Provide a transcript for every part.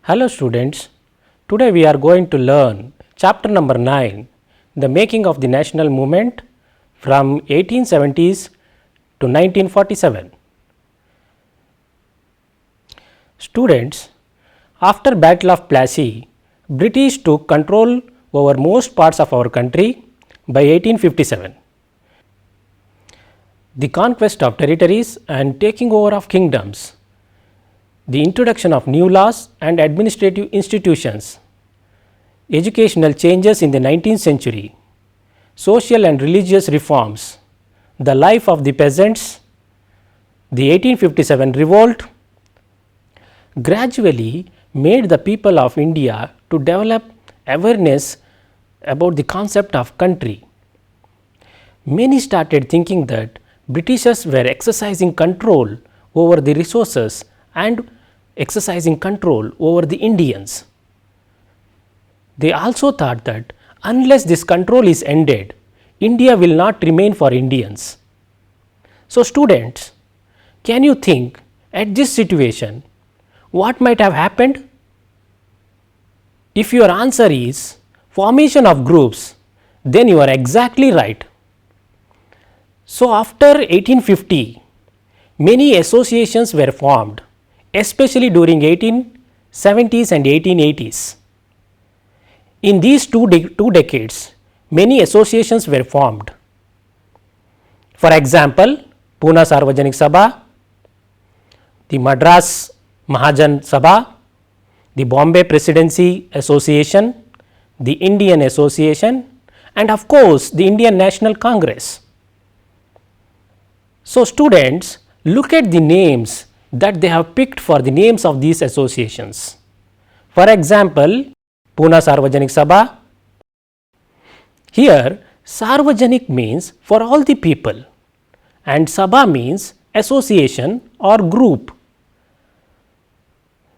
Hello students, today we are going to learn chapter number 9, the making of the national movement from 1870s to 1947. Students, after Battle of Plassey, British took control over most parts of our country by 1857. The conquest of territories and taking over of kingdoms, the introduction of new laws and administrative institutions, educational changes in the 19th century, social and religious reforms, the life of the peasants, the 1857 revolt gradually made the people of India to develop awareness about the concept of country. Many started thinking that Britishers were exercising control over the resources and exercising control over the Indians. They also thought that unless this control is ended, India will not remain for Indians. So students, can you think at this situation what might have happened? If your answer is formation of groups, then you are exactly right. So after 1850, many associations were formed, especially during 1870s and 1880s. In these two decades, many associations were formed. For example, Pune Sarvajanik Sabha, the Madras Mahajan Sabha, the Bombay Presidency Association, the Indian Association, and of course, the Indian National Congress. So students, look at the names that they have picked for the names of these associations. For example, Pune Sarvajanik Sabha. Here Sarvajanik means for all the people and Sabha means association or group.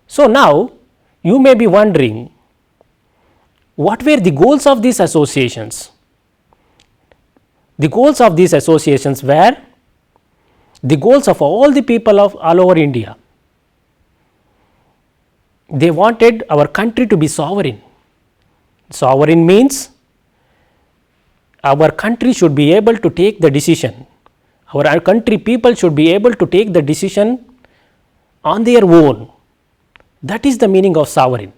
So now you may be wondering, what were the goals of these associations? The goals of these associations were the goals of all the people of all over India. They wanted our country to be sovereign. Sovereign means our country should be able to take the decision. Our country people should be able to take the decision on their own. That is the meaning of sovereign.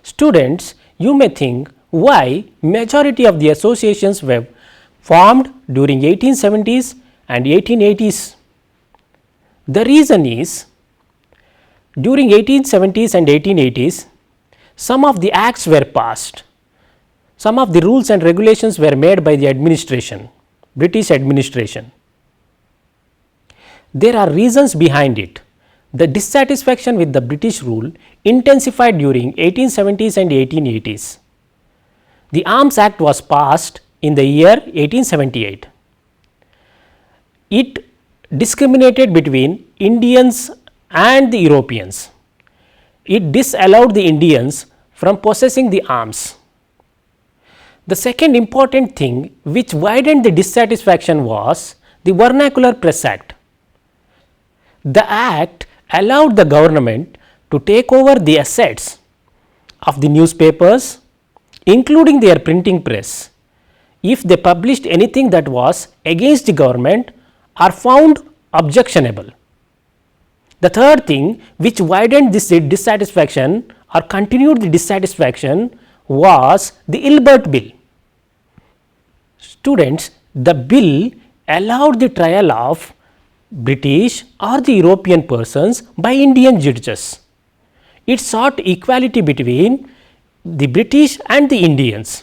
Students, you may think why majority of the associations were formed during 1870s and 1880s. The reason is during 1870s and 1880s, some of the acts were passed, some of the rules and regulations were made by the administration, British administration. There are reasons behind it. The dissatisfaction with the British rule intensified during 1870s and 1880s. The Arms Act was passed in the year 1878. It discriminated between Indians and the Europeans. It disallowed the Indians from possessing the arms. The second important thing which widened the dissatisfaction was the Vernacular Press Act. The act allowed the government to take over the assets of the newspapers, including their printing press, if they published anything that was against the government are found objectionable. The third thing which widened this dissatisfaction or continued the dissatisfaction was the Ilbert Bill. Students, the bill allowed the trial of British or the European persons by Indian judges. It sought equality between the British and the Indians.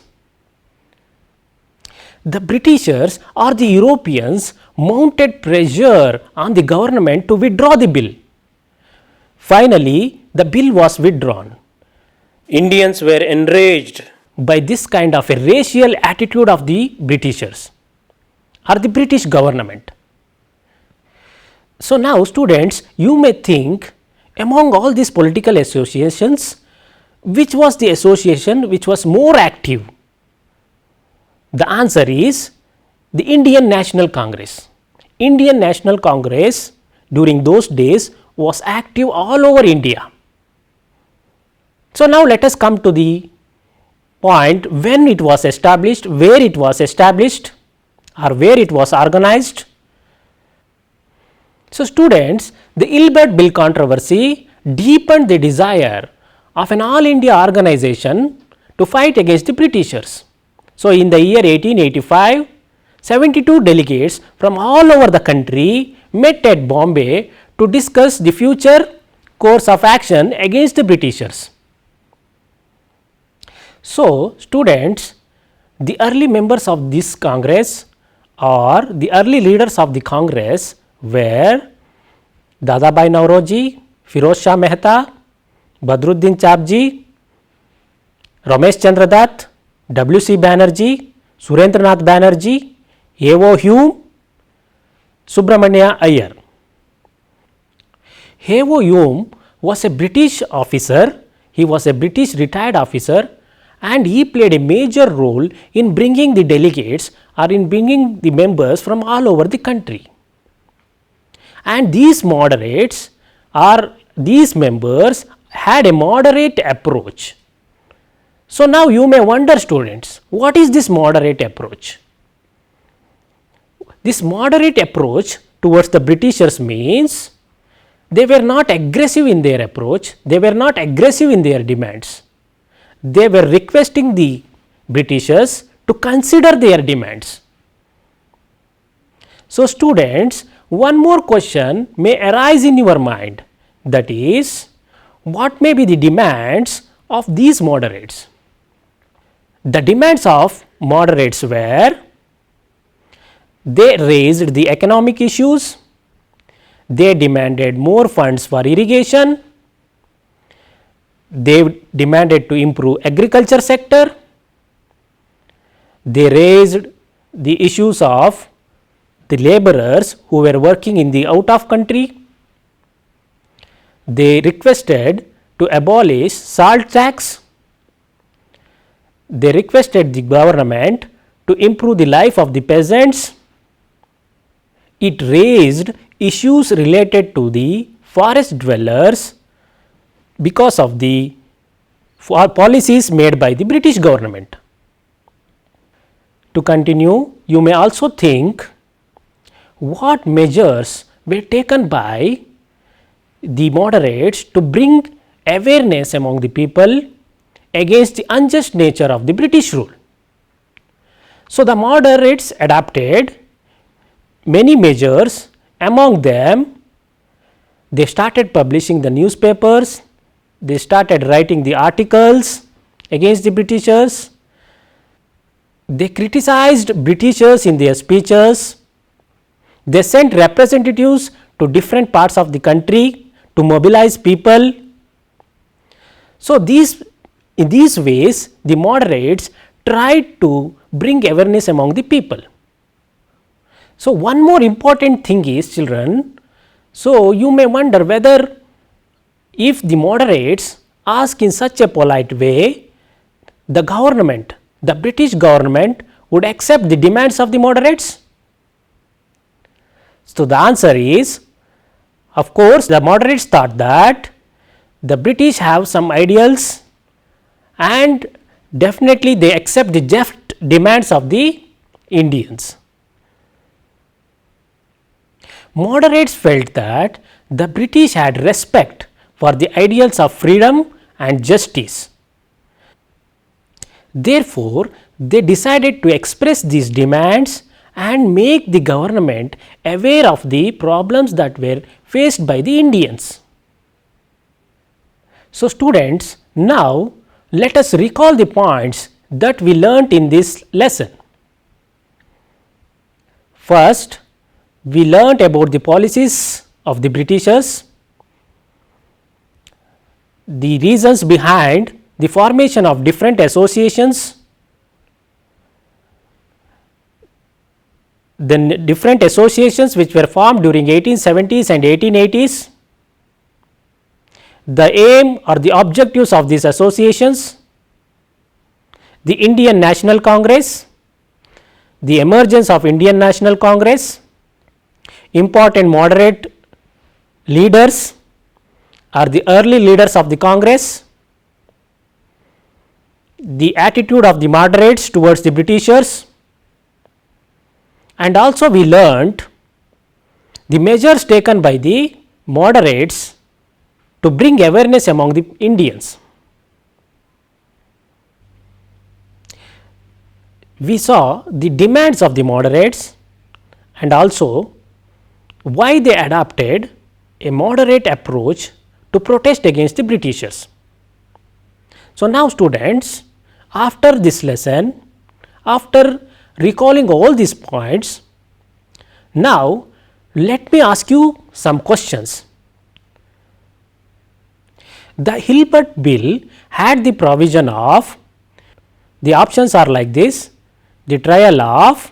The Britishers or the Europeans mounted pressure on the government to withdraw the bill. Finally, the bill was withdrawn. Indians were enraged by this kind of a racial attitude of the Britishers or the British government. So now students, you may think among all these political associations, which was the association which was more active? The answer is the Indian National Congress. Indian National Congress during those days was active all over India. So, now let us come to the point when it was established, where it was established or where it was organized. So, students, the Ilbert Bill controversy deepened the desire of an all India organization to fight against the Britishers. So, in the year 1885, 72 delegates from all over the country met at Bombay to discuss the future course of action against the Britishers. So, students, the early members of this Congress or the early leaders of the Congress were Dadabhai Naoroji, Firoz Shah Mehta, Badruddin Chapji, Ramesh Chandra Dutt, W.C. Banerjee, Surendranath Banerjee, A.O. Hume, Subramania Iyer. A.O. Hume was a British officer, he was a British retired officer, and he played a major role in bringing the delegates or in bringing the members from all over the country. And these moderates or these members had a moderate approach. So, now you may wonder, students, what is this moderate approach? This moderate approach towards the Britishers means they were not aggressive in their approach, they were not aggressive in their demands. They were requesting the Britishers to consider their demands. So, students, one more question may arise in your mind, that is, what may be the demands of these moderates? The demands of moderates were, they raised the economic issues, they demanded more funds for irrigation, they demanded to improve agriculture sector, they raised the issues of the laborers who were working in the out of country, they requested to abolish salt tax, they requested the government to improve the life of the peasants, it raised issues related to the forest dwellers because of the policies made by the British government. To continue, you may also think what measures were taken by the moderates to bring awareness among the people against the unjust nature of the British rule. So, the moderates adopted many measures, among them they started publishing the newspapers, they started writing the articles against the Britishers, they criticized Britishers in their speeches, they sent representatives to different parts of the country to mobilize people. So, in these ways the moderates tried to bring awareness among the people. So, one more important thing is, children, so you may wonder whether if the moderates ask in such a polite way, the government, the British government would accept the demands of the moderates? So, the answer is, of course, the moderates thought that the British have some ideals and definitely they accept the just demands of the Indians. Moderates felt that the British had respect for the ideals of freedom and justice. Therefore, they decided to express these demands and make the government aware of the problems that were faced by the Indians. So, students, now let us recall the points that we learnt in this lesson. First, we learnt about the policies of the Britishers, the reasons behind the formation of different associations, the different associations which were formed during 1870s and 1880s, the aim or the objectives of these associations, the Indian National Congress, the emergence of Indian National Congress, important moderate leaders or the early leaders of the Congress, the attitude of the moderates towards the Britishers, and also we learnt the measures taken by the moderates to bring awareness among the Indians. We saw the demands of the moderates and also why they adopted a moderate approach to protest against the Britishers. So, now students, after this lesson, after recalling all these points, now let me ask you some questions. The Hilbert Bill had the provision of, the options are like this: the trial of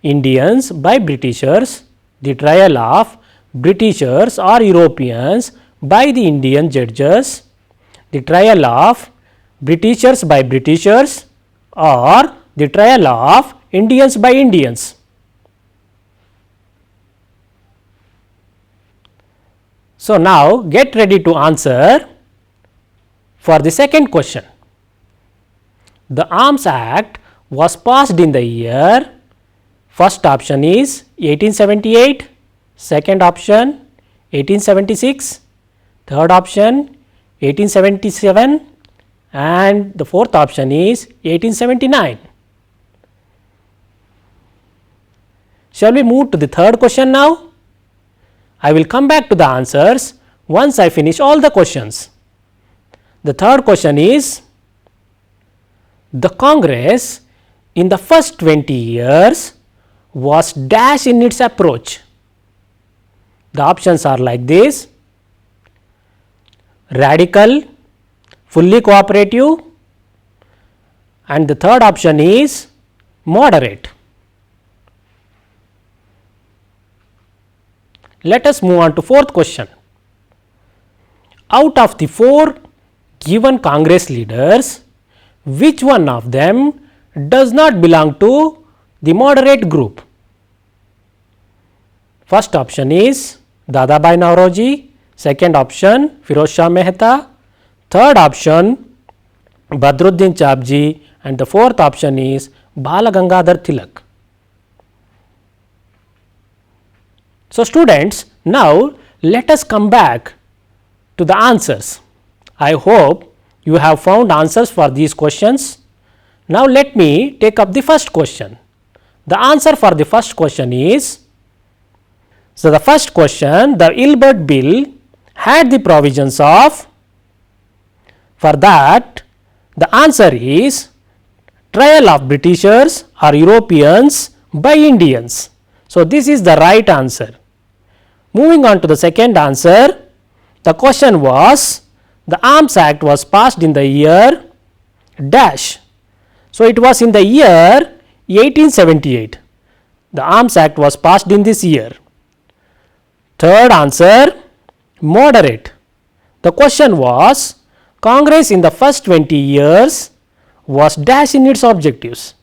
Indians by Britishers, the trial of Britishers or Europeans by the Indian judges, the trial of Britishers by Britishers, or the trial of Indians by Indians. So, now get ready to answer for the second question. The Arms Act was passed in the year, first option is 1878, second option 1876, third option 1877, and the fourth option is 1879. Shall we move to the third question now? I will come back to the answers once I finish all the questions. The third question is, the Congress in the first 20 years was dash in its approach. The options are like this: radical, fully cooperative, and the third option is moderate. Let us move on to fourth question. Out of the four given Congress leaders, which one of them does not belong to the moderate group? First option is Dadabhai Naoroji, second option Firoz Shah Mehta, third option Badruddin Chapji, and the fourth option is Bala Gangadhar Tilak. So, students, now let us come back to the answers. I hope you have found answers for these questions. Now, let me take up the first question. The answer for the first question is, so the first question, the Hilbert Bill had the provisions of, for that the answer is trial of Britishers or Europeans by Indians. So, this is the right answer. Moving on to the second answer, the question was, the Arms Act was passed in the year dash. So, it was in the year 1878. The Arms Act was passed in this year. Third answer, moderate. The question was, Congress in the first 20 years was dash in its objectives.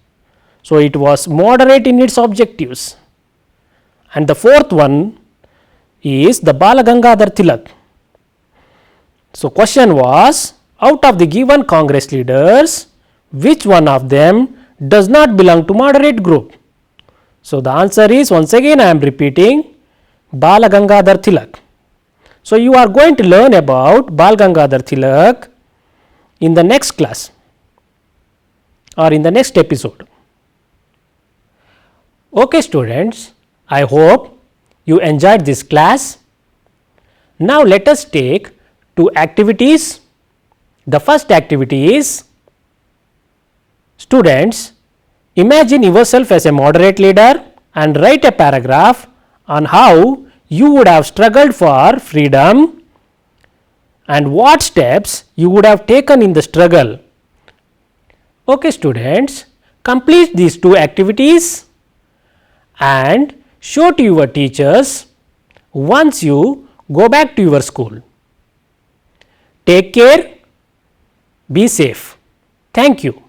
So, it was moderate in its objectives. And the fourth one is the Bala Gangadhar Tilak. So, question was, out of the given Congress leaders, which one of them does not belong to moderate group? So, the answer is, once again I am repeating, Bala Gangadhar Tilak. So, you are going to learn about Bala Gangadhar Tilak in the next class or in the next episode. Okay, students, I hope you enjoyed this class. Now, let us take two activities. The first activity is, students, imagine yourself as a moderate leader and write a paragraph on how you would have struggled for freedom and what steps you would have taken in the struggle. Okay, students, complete these two activities and show to your teachers once you go back to your school. Take care, be safe. Thank you.